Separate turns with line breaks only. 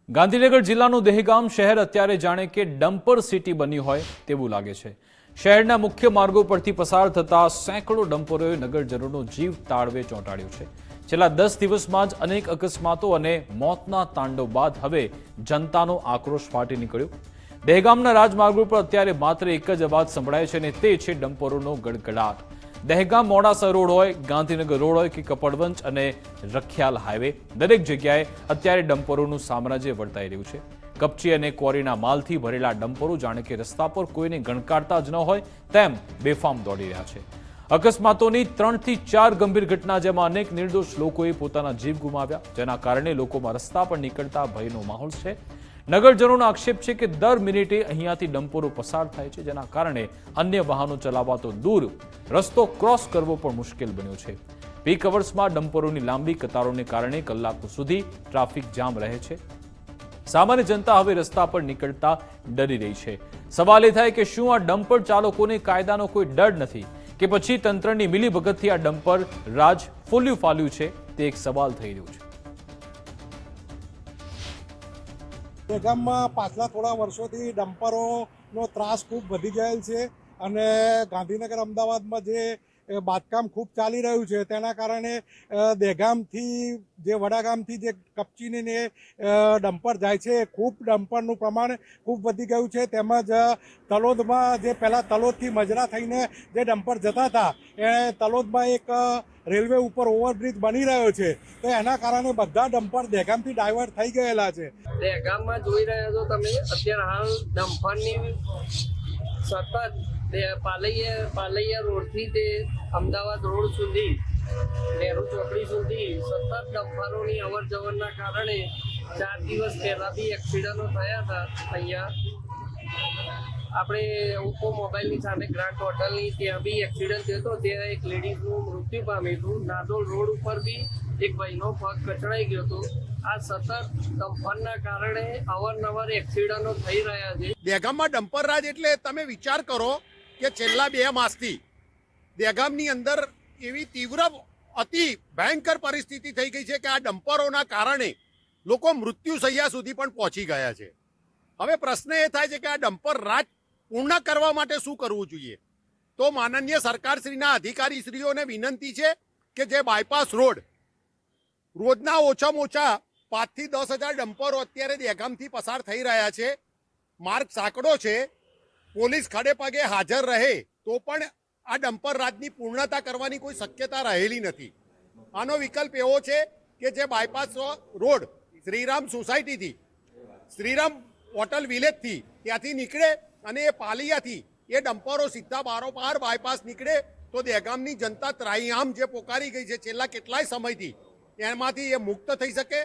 ગાંધીનગર જિલ્લાનું દહેગામ શહેર અત્યારે જાણે કે ડમ્પર સિટી બની હોય તેવું લાગે છે। શહેરના મુખ્ય માર્ગો પરથી પસાર થતા સેંકડો ડમ્પરોએ નગરજનોનો જીવ તાળવે ચોંટાડ્યો છે। છેલ્લા 10 દિવસમાં જ અનેક અકસ્માતો અને મોતના તાંડવ બાદ હવે જનતાનો આક્રોશ ફાટી નીકળ્યો। દહેગામના રાજમાર્ગો પર અત્યારે માત્ર એક જ અવાજ સંભળાય છે અને તે છે ડમ્પરોનો ગડગડાટ। દહેગામ મોડાસા રોડ હોય, ગાંધીનગર રોડ હોય કે કપડવંજ અને રખિયાલ હાઈવે, દરેક જગ્યાએ અત્યારે ડમ્પરોનું સામ્રાજ્ય વર્તાઈ રહ્યું છે। કપચી અને ક્વોરીના માલથી ભરેલા ડમ્પરો જાણે કે રસ્તા પર કોઈને ગણકારતા જ ન હોય તેમ બેફામ દોડી રહ્યા છે। અકસ્માતોની 3 થી 4 ગંભીર ઘટના, જેમાં અનેક નિર્દોષ લોકોએ પોતાના જીવ ગુમાવ્યા, જેના કારણે લોકોમાં રસ્તા પર નીકળતા ભયનો માહોલ છે। નગરજનોનો આક્ષેપ છે કે દર મિનિટે અહીંયાથી ડમ્પરો પસાર થાય છે, જેના કારણે અન્ય વાહનો ચલાવવા તો દૂર, રસ્તો ક્રોસ કરવો પણ મુશ્કેલ બન્યો છે। પીક અવર્સમાં ડમ્પરોની લાંબી કતારોને કારણે કલાકો સુધી ટ્રાફિક જામ રહે છે। સામાન્ય જનતા હવે રસ્તા પર નીકળતા ડરી રહી છે। સવાલ એ થાય કે શું આ ડમ્પર ચાલકોને કાયદાનો કોઈ ડર નથી કે પછી તંત્રની મિલીભગતથી આ ડમ્પર રાજ ફૂલ્યું ફાલ્યું છે? તે એક સવાલ થઈ રહ્યો છે।
દહેગામમાં પાછલા થોડા વર્ષોથી ડમ્પરોનો ત્રાસ ખૂબ વધી ગયેલ છે અને ગાંધીનગર અમદાવાદમાં જે બાંધકામ ખૂબ ચાલી રહ્યું છે તેના કારણે દહેગામથી જે વડાગામથી જે કપચીની ને ડમ્પર જાય છે, ખૂબ ડમ્પરનું પ્રમાણ ખૂબ વધી ગયું છે। તેમજ તલોદમાં જે પહેલાં તલોદથી મજરા થઈને જે ડમ્પર જતા હતા, એ તલોદમાં એક રેલવે ઉપર ઓવરબ્રિજ બની રહ્યો છે, તો એના કારણે બધા ડમ્પર દહેગામથી ડાયવર્ટ થઈ ગયેલા છે।
દહેગામમાં જોઈ રહ્યા છો તમે, અત્યારે હાલ ડમ્પરની સતત પાલૈયા રોડથી તે અમદાવાદ રોડ સુધી, નહેરુ ચોકડી સુધી સતત ડમ્પરોની અવર જવરના કારણે 4 દિવસ પહેલા બી એક્સિડન્ટો થયા હતા। અહીંયા આપણે ઓપ્પો મોબાઈલની સામે ગ્રાન્ડ હોટલની ત્યાં બી એક્સિડન્ટ થયો હતો, ત્યાં એક લેડીઝનું મૃત્યુ પામ્યું હતું। નાદોલ રોડ ઉપર બી એક ભાઈનો પગ કચડાઈ ગયો હતો। આ સતત ડમ્પરના કારણે અવારનવાર એક્સિડન્ટો થઈ રહ્યા છે।
દહેગામમાં ડમ્પર રાજ એટલે તમે વિચાર કરો કે છેલ્લા 2 માસથી દહેગામની અંદર એવી તીવ્ર અતિ ભયંકર પરિસ્થિતિ થઈ ગઈ છે કે આ ડમ્પરોના કારણે લોકો મૃત્યુશૈયા સુધી પણ પહોંચી ગયા છે। હવે પ્રશ્ન એ થાય છે કે આ ડમ્પર રાજ પૂર્ણ કરવા માટે શું કરવું જોઈએ? તો માનનીય સરકારશ્રીના અધિકારીશ્રીઓને વિનંતી છે કે જે બાયપાસ રોજના ઓછામાં ઓછા 5 થી 10,000 ડમ્પરો અત્યારે દહેગામથી પસાર થઈ રહ્યા છે। માર્ગ સાંકડો છે, પોલીસ ખડે પગે હાજર રહે તો પણ આ ડમ્પર રાજની પૂર્ણતા કરવાની કોઈ શક્યતા રહેલી નથી। આનો વિકલ્પ એવો છે કે જે બાયપાસ રોડ શ્રીરામ સોસાયટીથી, શ્રીરામ હોટલ વિલેજથી ત્યાંથી નીકળે અને એ પાલિયાથી એ ડમ્પરો સીધા બારોબાર બાયપાસ નીકળે તો દહેગામની જનતા ત્રાહિમામ જે પોકારી ગઈ છે છેલ્લા કેટલાય સમયથી, એમાંથી એ મુક્ત થઈ શકે।